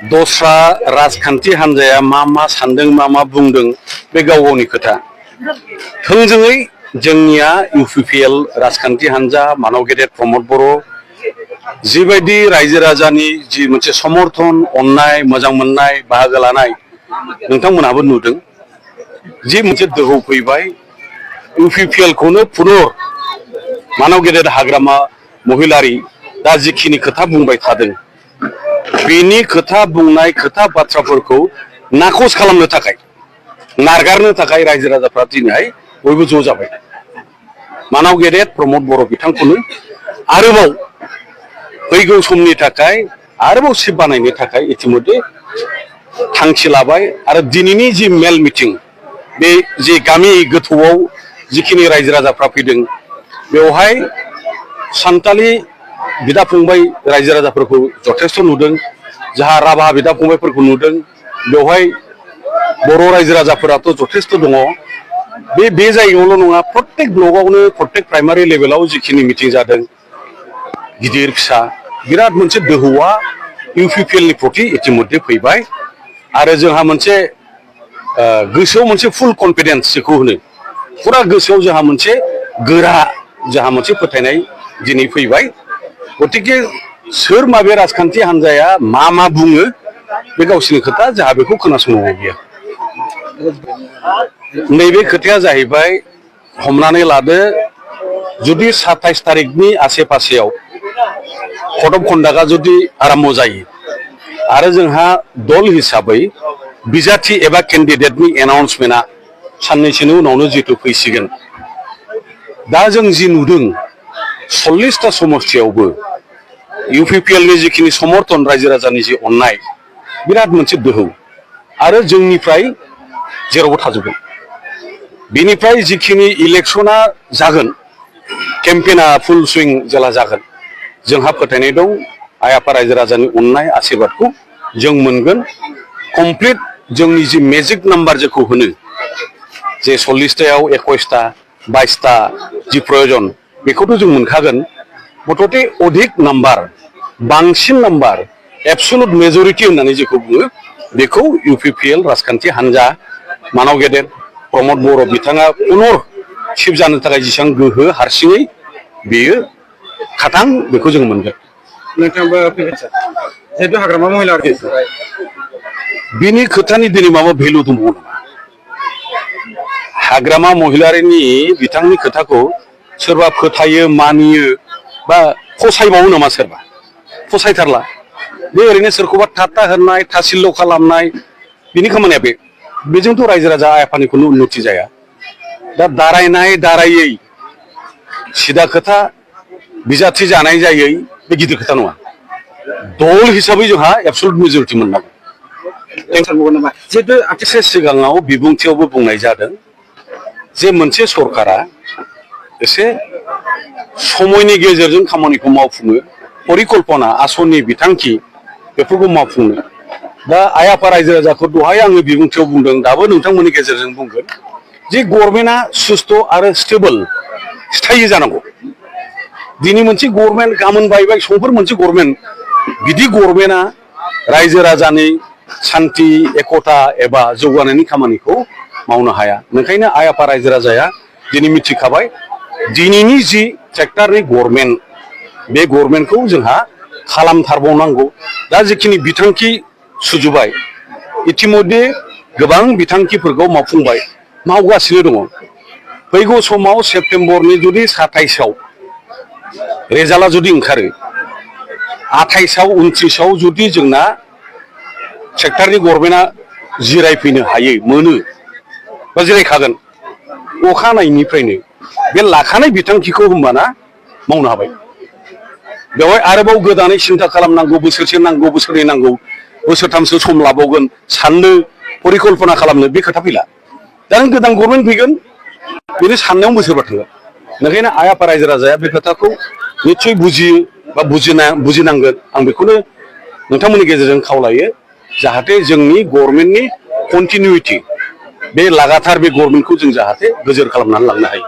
दस्रा राजखान्थि हान्जाया मा सानदों मा बुंदों बे गाव गावनि खोथा थोंजोङै जोंनिया इउपिपिएल राजखान्थि हान्जा मानव गेदेर प्रमद बर' जिबायदि रायजो राजानि जि मोनसे समर्थन अननाय मोजां मोननाय बाहागो लानाय नोंथांमोनहाबो नुदों जि मोनसे दोहौ फैबाय इउपिपिएल खौनो पुनर मानव गेदेर हाग्रामा महिलारि दा जिखिनि खोथा बुंबाय थादों बेनि खोथा बुंनाय खोथा बाथ्राफोरखौ नाखस खालामनो थाखाय नारगारनो थाखाय रायजो राजाफ्रा दिनैहाय बयबो ज' जाबाय मानव गेदेर प्रमद बर' बिथांखौनो आरोबाव फैगौ समनि थाखाय आरोबाव सिफ बानायनो थाखाय इतिमध्ये थांखि लाबाय आरो दिनैनि जि मेल मिटिं बे जि गामि गोथौआव जिखिनि रायजो राजाफ्रा फैदों बेवहाय सान्थालि बिदा फंबाय रायजो राजाफोरखौ जथेस्थ नुदों जाहा राभा बिदा फंबायफोरखौ नुदों बेवहाय बर' रायजो राजाफोराथ' जथेस्थ दङ बे जायगायावल' नङा प्रत्येक ब्लकआवनो प्रत्येक प्राइमारि लेभेलाव जिखिनि मिटिं जादों गिदिर फिसा बिराद मोनसे दोहौआ इउपिपिएल नि प्रति इतिमध्ये फैबाय आरो जोंहा मोनसे गोसोआव मोनसे फुल कनफिडेन्स जेखौ होनो फुरा गोसोआव जोंहा मोनसे गोरा जोंहा मोनसे फोथायनाय दिनै फैबाय गतिके सोर माबे राजखान्थि हान्जाया मा बुङो बे गावसिनि खोथा जोंहा बेखौ खोनासंनांगौ गैया नैबे खोथाया जाहैबाय हमनानै लादो जुदि 27 तारिखनि आसे पासेयाव कड अफ कन्डाक्टआ जुदि आरम्भ जायो आरो जोंहा दल हिसाबै बिजाथि एबा केन्डिडेटनि एनाउन्समेन्टआ साननैसोनि उनावनो जितु फैसिगोन दा जों जि नुदों 40टा समस्थियावबो इउपिपिएल नि जिखिनि समर्थन रायजो राजानि जि अननाय बिराद मोनसे दोहौ आरो जोंनिफ्राय जेरावबो थाजोबगोन बेनिफ्राय जिखिनि इलेक्शना जागोन केम्पेना फुल सुइं जेला जागोन जोंहा फोथायनाय दं आइ आफा रायजो राजानि अननाय आशीर्बादखौ जों मोनगोन कमप्लिट जोंनि जि मेजिक नाम्बार जेखौ होनो जे 40टायाव 21टा 22टा जि प्रयोजन बेखौथ' जों मोनखागोन मथथे अधिक नाम्बार बांसिन नाम्बार एबसुलुट मेजरिटि होननानै जेखौ बुङो बेखौ इउपिपिएल राजखान्थि हान्जा मानव गेदेर प्रमद बर' बिथाङा पुनर सिफ जानो थाखाय जेसेबां गोहो हारसिङै बेयो खाथां बेखौ जों मोनगोन नोंथांबो फैगोन सार जिहेतु हाग्रामा महिलारि बिनि खोथानि दिनै माबा भेलु दंबावो नामा हाग्रामा महिलारिनि बिथांनि खोथाखौ सोरबा फोथायो मानियो बा फसायबावो नामा सोरबा फसायथारला बे ओरैनो सोरखौबा थाट्टा होनाय थासिल्ल' खालामनाय बिनि खामानिया बेजोंथ' रायजो राजा आइ आफानि खुनु उन्नति जाया दा दारायनाय दारायै सिदा खोथा बिजाथि जानाय जायै बे गिदिर खोथा नङा दल हिसाबै जोंहा एबसुलुट मेजरिटि मोननांगौ जिहेतु एसे सिगाङाव बिबुंथियावबो बुंनाय जादों जे मोनसे सरकारा एसे समयनि गेजेरजों खामानिखौ मावफुङो परिकल्पना आसननि बिथांखि बेफोरखौ मावफुङो दा आइ आफा रायजो राजाखौ दहाय आङो बिबुंथियाव बुंदों दाबो नोंथांमोननि गेजेरजों बुंगोन जे गभर्नमेन्टआ सुस्थ' आरो स्टेबल स्थायि जानांगौ दिनै मोनसे गभर्नमेन्ट गाबोन बायबाय समफोर मोनसे गभर्नमेन्ट बिदि गभर्नमेन्टआ रायजो राजानि सान्थि एकता एबा जौगानायनि खामानिखौ मावनो हाया ओंखायनो आइ आफा रायजो राजाया दिनै मिथिखाबाय दिनैनि जि सेक्टरनि गभर्नमेन्ट बे गभर्नमेन्टखौ जोंहा खालामथारबावनांगौ दा जिखिनि बिथांखि सुजुबाय इतिमध्ये गोबां बिथांखिफोरखौ मावफुंबाय मावगासिनो दङ फैगौ समाव सेप्तेम्बरनि जुदि 27आव रेजाल्टआ जुदि ओंखारो 28आव 29आव जुदि जोंना सेक्टरनि गभर्नमेन्टआ जिरायफैनो हायो मोनो बा जिरायखागोन अखानायनिफ्रायनो बे लाखानाय बिथांखिखौ होमबाना मावनो हाबाय बेवहाय आरोबाव गोदानै सिन्था खालामनांगौ बोसोरसे नांगौ बोसोरनै नांगौ बोसोरथामसो सम लाबावगोन साननो परिकल्पना खालामनो बे खोथा फैला दा गोदान गभर्नमेन्ट फैगोन बेनि साननायाव बोसोरबा थांगोन ओंखायनो आइ आफा रायजो राजाया बे खोथाखौ निस्सय बुजियो बा बुजिनांगोन आं बेखौनो नोंथांमोननि गेजेरजों खावलायो जाहाथे जोंनि गभर्नमेन्टनि कन्टिनिउटि बे लागातार बे गभर्नमेन्टखौ जों जाहाथे गोजोर खालामनानै लांनो हायो।